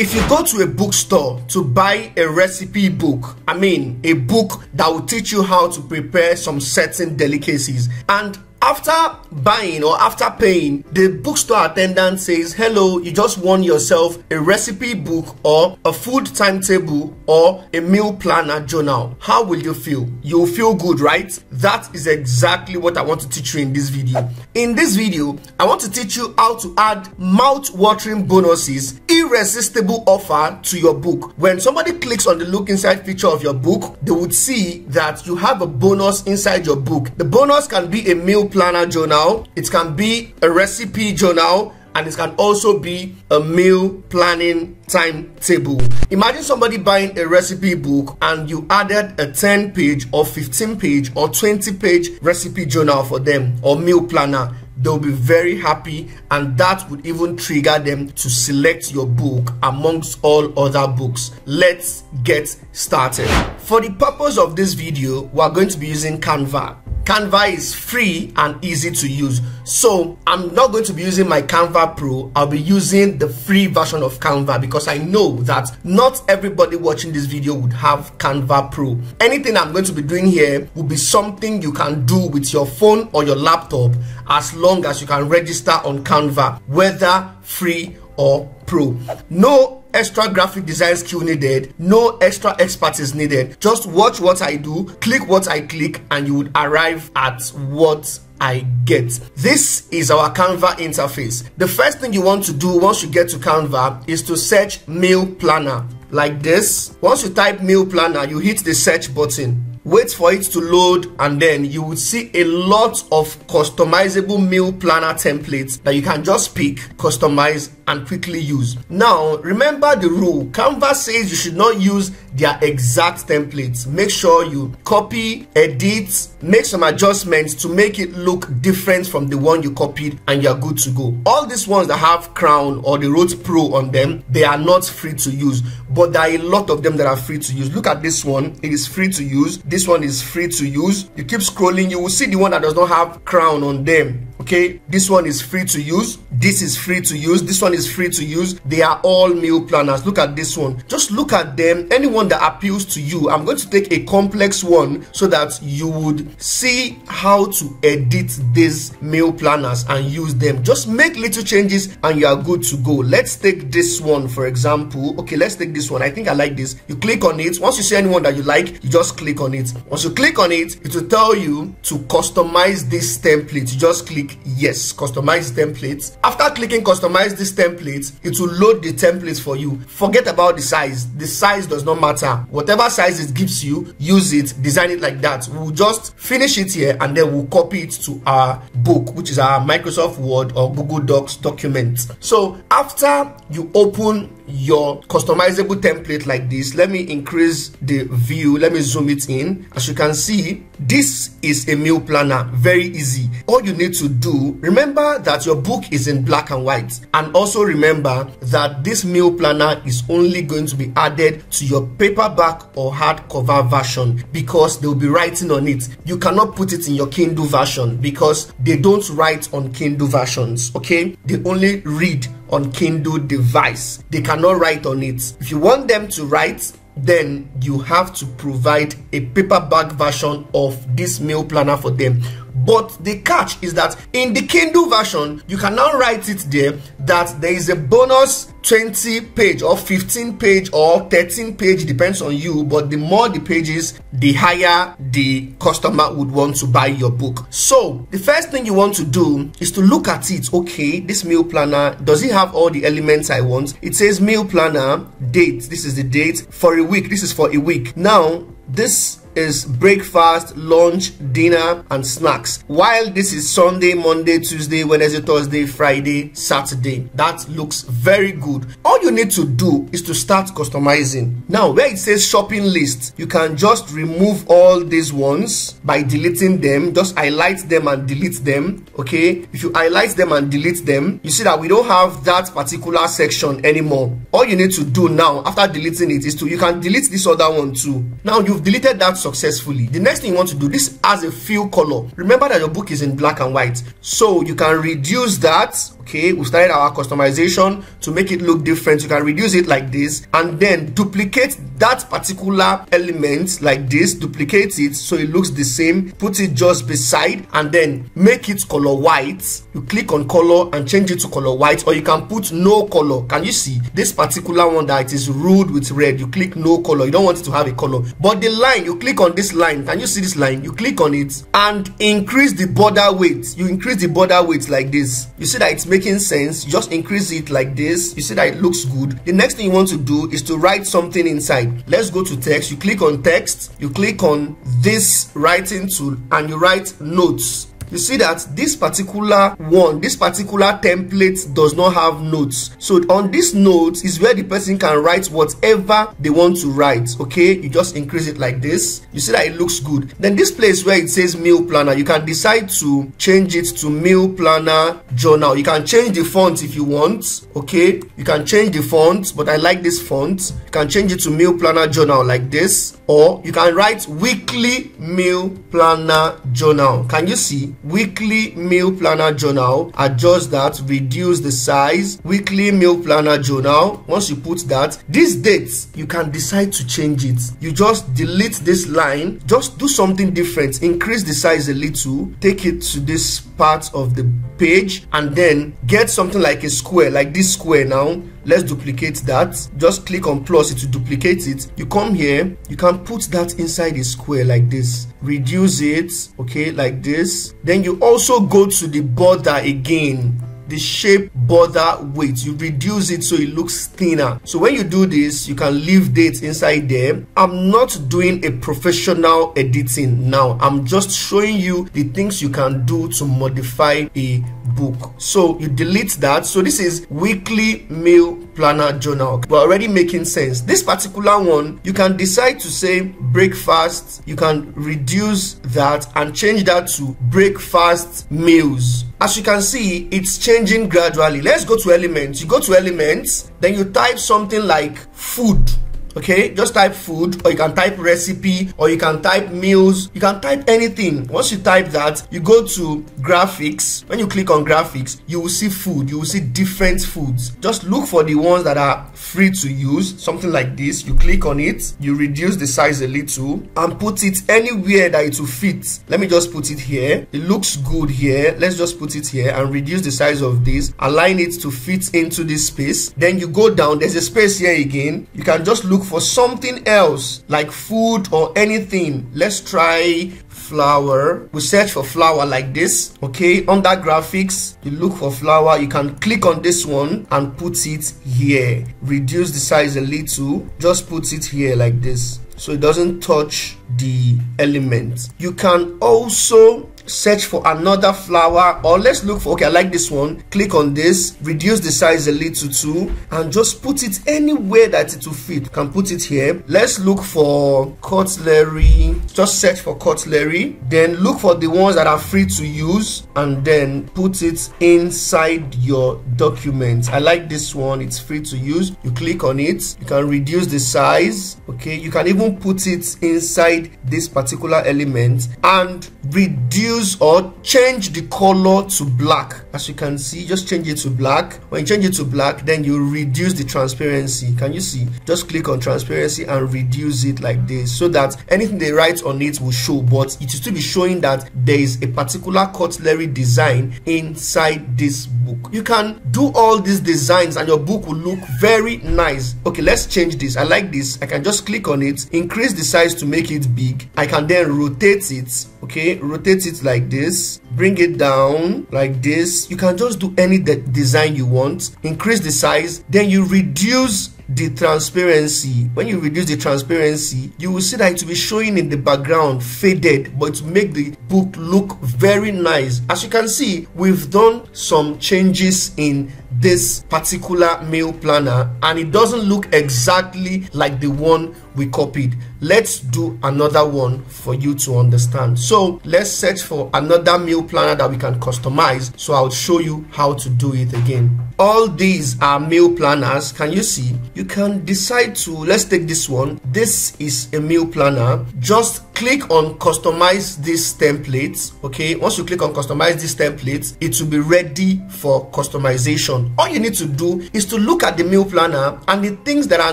If you go to a bookstore to buy a recipe book, a book that will teach you how to prepare some certain delicacies, and after buying or after paying, the bookstore attendant says, hello, you just won yourself a recipe book or a food timetable or a meal planner journal. How will you feel? You'll feel good, right? That is exactly what I want to teach you in this video. In this video, I want to teach you how to add mouth-watering bonuses, irresistible offer to your book. When somebody clicks on the look inside feature of your book, they would see that you have a bonus inside your book. The bonus can be a meal planner journal, it can be a recipe journal, and it can also be a meal planning timetable. Imagine somebody buying a recipe book and you added a 10-page or 15-page or 20-page recipe journal for them or meal planner. They'll be very happy, and that would even trigger them to select your book amongst all other books. Let's get started. For the purpose of this video, we're going to be using Canva. Canva is free and easy to use, so I'm not going to be using my Canva Pro. I'll be using the free version of Canva because I know that not everybody watching this video would have Canva Pro. Anything I'm going to be doing here will be something you can do with your phone or your laptop as long as you can register on Canva, whether free or pro. No extra graphic design skill needed, no extra expertise needed. Just watch what I do, click what I click, and you would arrive at what I get. This is our Canva interface. The first thing you want to do once you get to Canva is to search meal planner like this. Once you type meal planner, you hit the search button. Wait for it to load, and then you would see a lot of customizable meal planner templates that you can just pick, customize, and quickly use. Now, remember the rule. Canva says you should not use their exact templates. Make sure you copy, edit, make some adjustments to make it look different from the one you copied, and you're good to go. All these ones that have crown or they wrote pro on them, they are not free to use, but there are a lot of them that are free to use. Look at this one. It is free to use. This one is free to use. You keep scrolling, you will see the one that does not have crown on them. Okay, this one is free to use. This is free to use. This one is free to use. They are all meal planners. Look at this one. Just look at them. Anyone that appeals to you. I'm going to take a complex one so that you would see how to edit these meal planners and use them. Just make little changes and you are good to go. Let's take this one, for example. Okay, let's take this one. I think I like this. You click on it. Once you see anyone that you like, you just click on it. Once you click on it, it will tell you to customize this template. You just click yes, customize templates. After clicking customize this template, it will load the templates for you. Forget about the size. The size does not matter. Whatever size it gives you, use it, design it like that. We'll just finish it here and then we'll copy it to our book, which is our Microsoft Word or Google Docs document. So after you open your customizable template like this, let me increase the view, let me zoom it in. As you can see, this is a meal planner. Very easy. All you need to do, remember that your book is in black and white, and also remember that this meal planner is only going to be added to your paperback or hardcover version because they'll be writing on it. You cannot put it in your Kindle version because they don't write on Kindle versions. Okay, they only read on Kindle device. They cannot write on it. If you want them to write, then you have to provide a paperback version of this meal planner for them. But the catch is that in the Kindle version, you can now write it there that there is a bonus 20-page or 15-page or 13-page, depends on you, but the more the pages, the higher the customer would want to buy your book. So the first thing you want to do is to look at it. Okay, this meal planner, does it have all the elements I want? It says meal planner, date, this is the date, for a week, this is for a week. Now this is breakfast, lunch, dinner, and snacks. While this is Sunday, Monday, Tuesday, Wednesday, Thursday, Friday, Saturday. That looks very good. All you need to do is to start customizing. Now, where it says shopping list, you can just remove all these ones by deleting them. Just highlight them and delete them. Okay, if you highlight them and delete them, you see that we don't have that particular section anymore. All you need to do now after deleting it is you can delete this other one too. Now you've deleted that successfully. The next thing you want to do, this has a fill color. Remember that your book is in black and white, so you can reduce that. Okay, we started our customization to make it look different. You can reduce it like this and then duplicate that particular element like this, duplicate it so it looks the same, put it just beside and then make it color white. You click on color and change it to color white, or you can put no color. Can you see this particular one that it is ruled with red? You click no color, you don't want it to have a color. But the line, you click on this line, can you see this line? You click on it and increase the border weight. You increase the border weight like this. You see that it's making sense. You just increase it like this. You see that it looks good. The next thing you want to do is to write something inside. Let's go to text. You click on text, you click on this writing tool and you write notes. You see that this particular one, this particular template does not have notes. So on this notes is where the person can write whatever they want to write. Okay, you just increase it like this. You see that it looks good. Then this place where it says meal planner, you can decide to change it to meal planner journal. You can change the font if you want. Okay, you can change the font, but I like this font. You can change it to meal planner journal like this, or you can write weekly meal planner journal. Can you see? Weekly meal planner journal. Adjust that, reduce the size. Weekly meal planner journal. Once you put that, these dates you can decide to change it. You just delete this line, just do something different, increase the size a little, take it to this part of the page and then get something like a square, like this square. Now let's duplicate that. Just click on plus it to duplicate it. You come here, you can put that inside a square like this, reduce it, okay, like this. Then you also go to the border again, the shape border weight, you reduce it so it looks thinner. So when you do this, you can leave dates inside there. I'm not doing a professional editing now. I'm just showing you the things you can do to modify a book. So you delete that. So this is weekly meal planner journal. We're already making sense. This particular one, you can decide to say breakfast. You can reduce that and change that to breakfast meals. As you can see, it's changing gradually. Let's go to elements. You go to elements, then you type something like food. Okay, just type food, or you can type recipe, or you can type meals, you can type anything. Once you type that, you go to graphics. When you click on graphics, you will see food, you will see different foods. Just look for the ones that are free to use, something like this. You click on it, you reduce the size a little and put it anywhere that it will fit. Let me just put it here. It looks good here. Let's just put it here and reduce the size of this, align it to fit into this space. Then you go down, there's a space here again. You can just look for something else like food or anything. Let's try flower. We search for flower like this. Okay, under graphics, you look for flower. You can click on this one and put it here. Reduce the size a little, just put it here like this so it doesn't touch the element. You can also search for another flower, or let's look for, okay, I like this one. Click on this, reduce the size a little too, and just put it anywhere that it will fit. You can put it here. Let's look for cutlery. Just search for cutlery, then look for the ones that are free to use and then put it inside your document. I like this one, it's free to use. You click on it, you can reduce the size. Okay, you can even put it inside this particular element and reduce or change the color to black. As you can see, just change it to black. When you change it to black, then you reduce the transparency. Can you see? Just click on transparency and reduce it like this so that anything they write on it will show, but it will still be showing that there is a particular cutlery design inside this book. You can do all these designs and your book will look very nice. Okay, let's change this. I like this. I can just click on it, increase the size to make it big. I can then rotate it. Okay, rotate it like this, bring it down like this. You can just do any design you want. Increase the size, then you reduce the transparency. When you reduce the transparency, you will see that it will be showing in the background faded, but to make the book look very nice. As you can see, we've done some changes in this particular meal planner and it doesn't look exactly like the one we copied. Let's do another one for you to understand. So let's search for another meal planner that we can customize. So I'll show you how to do it again. All these are meal planners. Can you see? You can decide to, let's take this one. This is a meal planner. Just click on customize this template. Okay, once you click on customize this template, it will be ready for customization. All you need to do is to look at the meal planner, and the things that are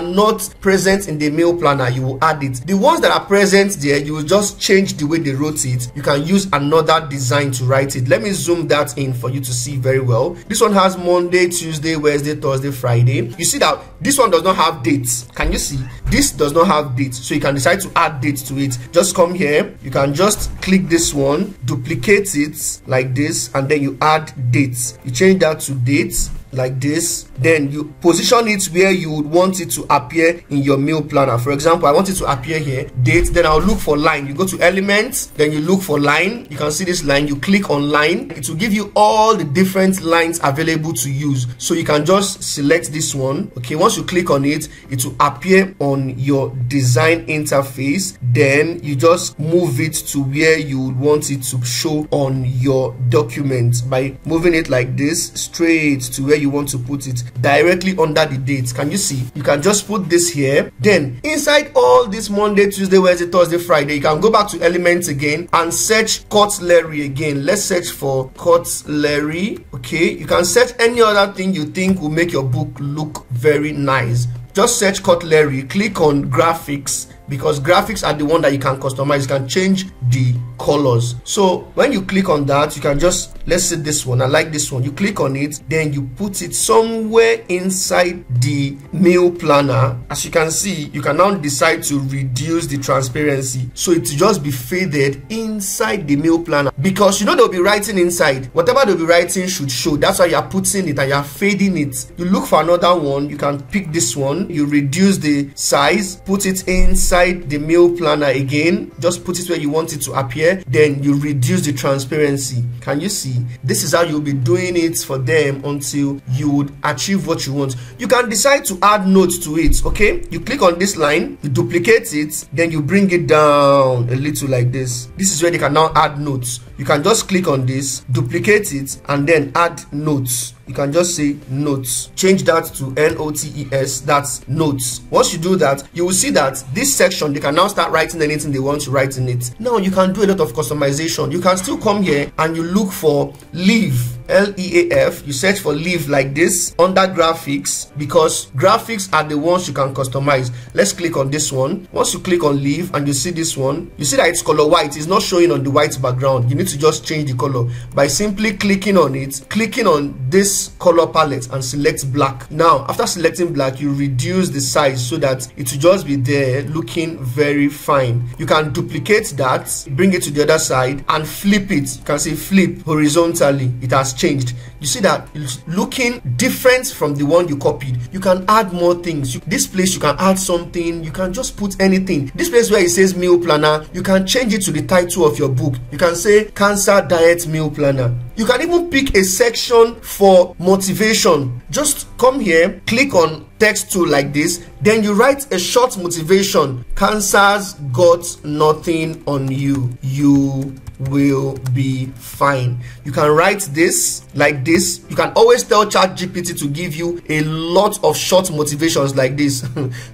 not present in the meal planner, you will add it. The ones that are present there, you will just change the way they wrote it. You can use another design to write it. Let me zoom that in for you to see very well. This one has Monday, Tuesday, Wednesday, Thursday, Friday. You see that this one does not have dates. Can you see? This does not have dates, so you can decide to add dates to it. Just come here, you can just click this one, duplicate it like this, and then you add dates. You change that to dates like this, then you position it where you would want it to appear in your meal planner. For example, I want it to appear here, date, then I'll look for line. You go to elements, then you look for line. You can see this line, you click on line. It will give you all the different lines available to use, so you can just select this one. Okay, once you click on it, it will appear on your design interface. Then you just move it to where you would want it to show on your document by moving it like this straight to where you want to put it, directly under the dates. Can you see? You can just put this here. Then inside all this Monday, Tuesday, Wednesday, Thursday, Friday, you can go back to elements again and search cutlery again. Let's search for cutlery. Okay, you can search any other thing you think will make your book look very nice. Just search cutlery, click on graphics, because graphics are the one that you can customize. You can change the colors. So when you click on that, you can just, let's say this one, I like this one. You click on it, then you put it somewhere inside the meal planner. As you can see, you can now decide to reduce the transparency, so it will just be faded inside the meal planner, because you know they'll be writing inside. Whatever they'll be writing should show. That's why you are putting it and you are fading it. You look for another one, you can pick this one, you reduce the size, put it inside the meal planner again, just put it where you want it to appear, then you reduce the transparency. Can you see? This is how you'll be doing it for them until you would achieve what you want. You can decide to add notes to it. Okay, you click on this line, you duplicate it, then you bring it down a little like this. This is where they can now add notes. You can just click on this, duplicate it, and then add notes. You can just say notes, change that to NOTES, that's notes. Once you do that, you will see that this section, they can now start writing anything they want to write in it. Now you can do a lot of customization. You can still come here and you look for leaf, LEAF. You search for leaf like this under graphics, because graphics are the ones you can customize. Let's click on this one. Once you click on leaf and you see this one, you see that it's color white. It's not showing on the white background. You need to just change the color by simply clicking on it, clicking on this color palette and select black. Now after selecting black, you reduce the size so that it will just be there looking very fine. You can duplicate that, bring it to the other side and flip it. You can say flip horizontally. It has changed. You see that it's looking different from the one you copied. You can add more things. This place you can add something. You can just put anything. This place where it says meal planner, you can change it to the title of your book. You can say cancer diet meal planner. You can even pick a section for motivation. Just come here, click on text tool like this, then you write a short motivation. Cancer's got nothing on you. You will be fine. You can write this like this. You can always tell ChatGPT to give you a lot of short motivations like this.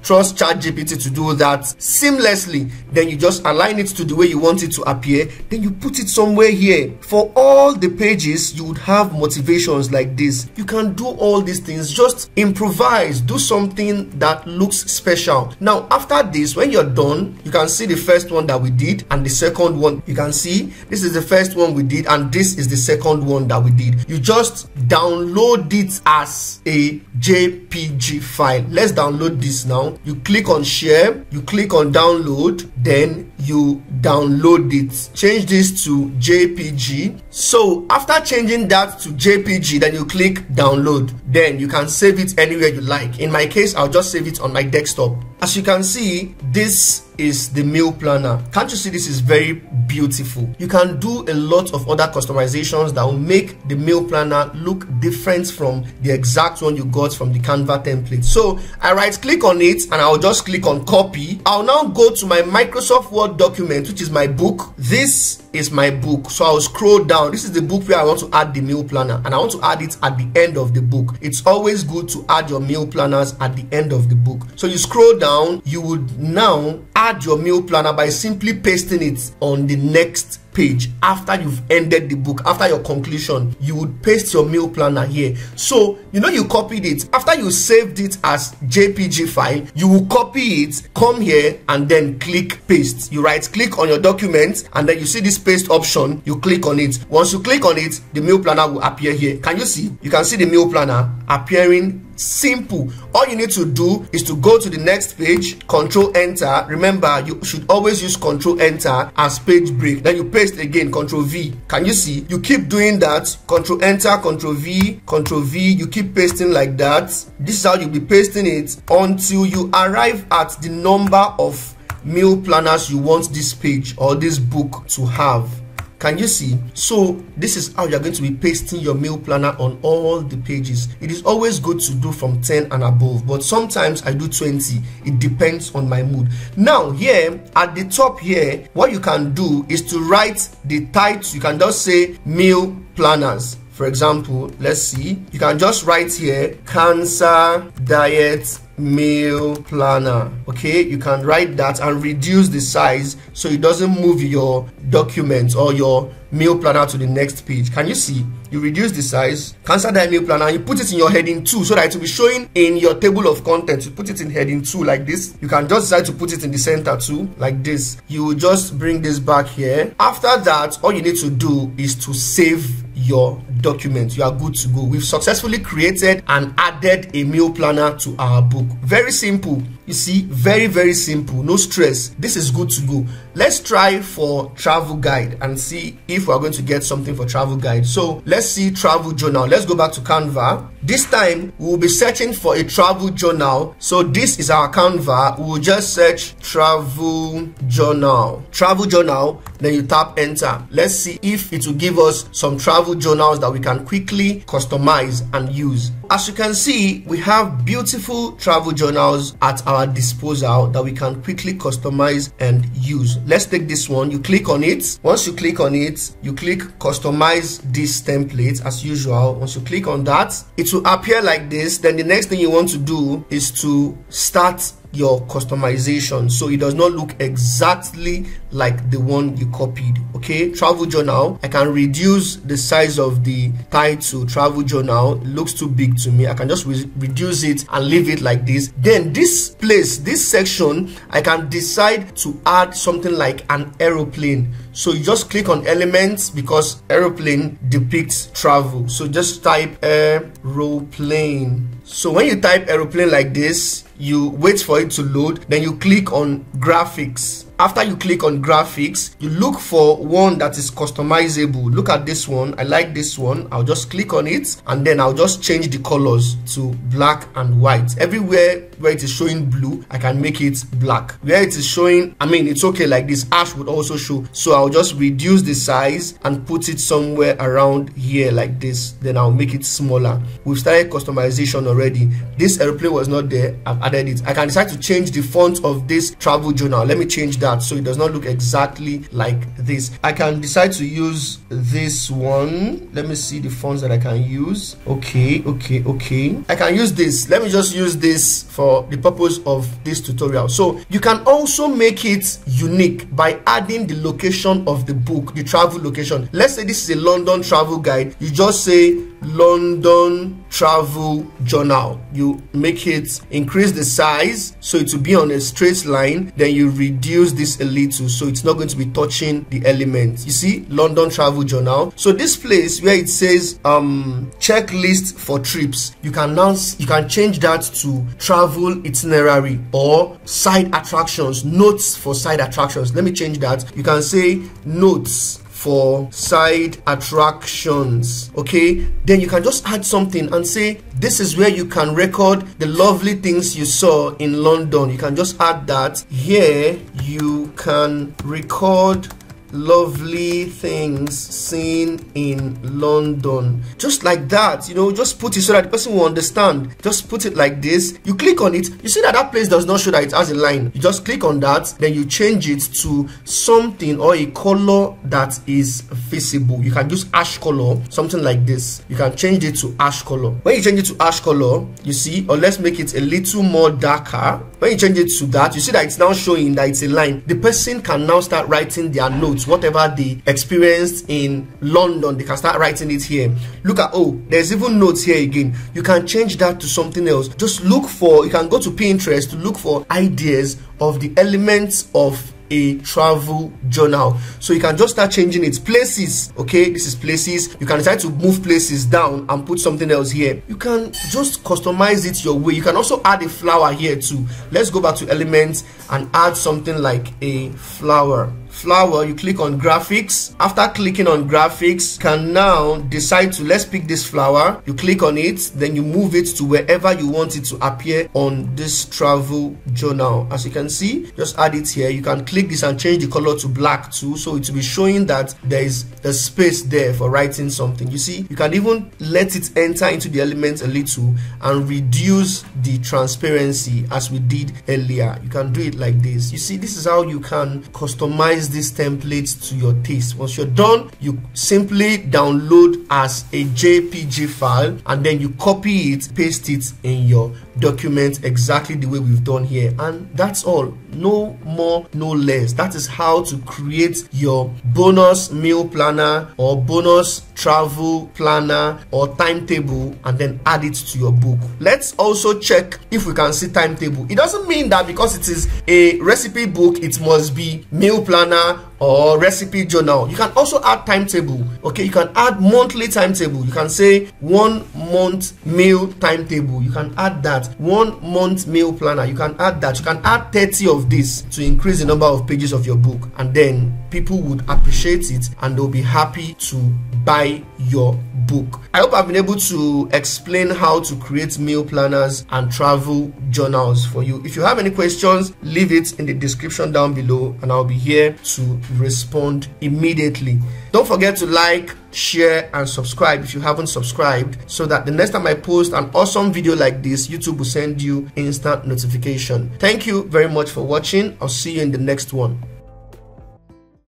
Trust ChatGPT to do that seamlessly. Then you just align it to the way you want it to appear. Then you put it somewhere here. For all the pages, you would have motivations like this. You can do all these things. Just improvise. Do something that looks special. Now, after this, when you're done, you can see the first one that we did and the second one. You can see this is the first one we did and this is the second one that we did. You just download it as a JPG file. Let's download this now. You click on share, you click on download, then you download it. Change this to JPG. So after changing that to JPG, then you click download. Then you can save it anywhere you like. In my case, I'll just save it on my desktop. As you can see, this is the meal planner. Can't you see this is very beautiful? You can do a lot of other customizations that will make the meal planner look different from the exact one you got from the Canva template. So I right click on it and I'll just click on copy. I'll now go to my Microsoft Word document, which is my book. This is my book. So I'll scroll down. This is the book where I want to add the meal planner, and I want to add it at the end of the book. It's always good to add your meal planners at the end of the book. So you scroll down, you would now add your meal planner by simply pasting it on the next page. After you've ended the book, after your conclusion, you would paste your meal planner here. So you copied it. After you saved it as JPG file, you will copy it, come here, and then click paste. You right click on your document, and then you see this paste option. You click on it. Once you click on it, the meal planner will appear here. Can you see? You can see the meal planner appearing. Simple. All you need to do is to go to the next page, Control Enter. Remember, you should always use Control Enter as page break. Then you paste again, Control V. Can you see? You keep doing that, Control Enter, Control V, Control V. You keep pasting like that. This is how you'll be pasting it until you arrive at the number of meal planners you want this page or this book to have. Can you see? So this is how you're going to be pasting your meal planner on all the pages. It is always good to do from 10 and above, but sometimes I do 20. It depends on my mood. Now here at the top here, what you can do is to write the title. You can just say meal planners. For example, let's see. You can just write here cancer diet meal planner. Okay, you can write that and reduce the size so it doesn't move your document or your meal planner to the next page. Can you see? You reduce the size, cancer diet meal planner, and you put it in your heading 2 so that it will be showing in your table of contents. You put it in heading 2 like this. You can just decide to put it in the center too, like this. You will just bring this back here. After that, all you need to do is to save your document. You are good to go. We've successfully created and added a meal planner to our book. Very simple. You see, very, very simple. No stress. This is good to go. Let's try for travel guide and see if we're going to get something for travel guide. So let's see travel journal. Let's go back to Canva. This time we'll be searching for a travel journal. So this is our Canva. We'll just search travel journal. Travel journal. Then you tap enter. Let's see if it will give us some travel journals that we can quickly customize and use. As you can see, we have beautiful travel journals at our disposal that we can quickly customize and use. Let's take this one. You click on it. Once you click on it, you click customize this template as usual. Once you click on that, it will appear like this. Then the next thing you want to do is to start your customization so it does not look exactly like the one you copied. Okay, travel journal, I can reduce the size of the title. Travel journal, it looks too big to me. I can just reduce it and leave it like this. Then this place, this section, I can decide to add something like an aeroplane. So you just click on elements because aeroplane depicts travel. So just type aeroplane. So when you type aeroplane like this, you wait for it to load, then you click on graphics. After you click on graphics, you look for one that is customizable. Look at this one. I like this one. I'll just click on it and then I'll just change the colors to black and white. Everywhere where it is showing blue, I can make it black. Where it is showing, it's okay like this, ash would also show. So I'll just reduce the size and put it somewhere around here like this. Then I'll make it smaller. We've started customization already. This airplane was not there. I've added it. I can decide to change the font of this travel journal. Let me change that so it does not look exactly like this. I can decide to use this one. Let me see the fonts that I can use. Okay. I can use this. Let me just use this for the purpose of this tutorial. So you can also make it unique by adding the location of the book, the travel location. Let's say this is a London travel guide. You just say London travel journal. You make it, increase the size so it will be on a straight line. Then you reduce this a little so it's not going to be touching the elements. You see, London travel journal. So this place where it says checklist for trips, you can change that to travel itinerary or side attractions, notes for side attractions. Let me change that. You can say notes for side attractions. Okay, then you can just add something and say this is where you can record the lovely things you saw in London. You can just add that. Here you can record lovely things seen in London. Just like that, you know, just put it so that the person will understand. Just put it like this. You click on it, you see that that place does not show that it has a line. You just click on that, then you change it to something or a color that is visible. You can use ash color, something like this. You can change it to ash color. When you change it to ash color, you see, or let's make it a little more darker. When you change it to that, you see that it's now showing that it's a line. The person can now start writing their notes, whatever they experienced in London, they can start writing it here. Look at, oh, there's even notes here again. You can change that to something else. Just look for, you can go to Pinterest to look for ideas of the elements of a travel journal. So you can just start changing its places. Okay, this is places. You can decide to move places down and put something else here. You can just customize it your way. You can also add a flower here too. Let's go back to elements and add something like a flower. You click on graphics. After clicking on graphics, you can now decide to, let's pick this flower. You click on it, then you move it to wherever you want it to appear on this travel journal. As you can see, just add it here. You can click this and change the color to black too, so it will be showing that there is a space there for writing something. You see, you can even let it enter into the elements a little and reduce the transparency as we did earlier. You can do it like this. You see, this is how you can customize these templates to your taste. Once you're done, you simply download as a JPG file and then you copy it, paste it in your document exactly the way we've done here, and that's all. No more, no less. That is how to create your bonus meal planner or bonus travel planner or timetable and then add it to your book. Let's also check if we can see timetable. It doesn't mean that because it is a recipe book it must be meal planner or recipe journal. You can also add timetable. Okay, you can add monthly timetable. You can say 1 month meal timetable. You can add that. 1 month meal planner. You can add that. You can add 30 of this to increase the number of pages of your book, and then people would appreciate it and they'll be happy to buy your book. I hope I've been able to explain how to create meal planners and travel journals for you. If you have any questions, leave it in the description down below and I'll be here to respond immediately. Don't forget to like, share and subscribe if you haven't subscribed, so that the next time I post an awesome video like this, YouTube will send you instant notification. Thank you very much for watching. I'll see you in the next one.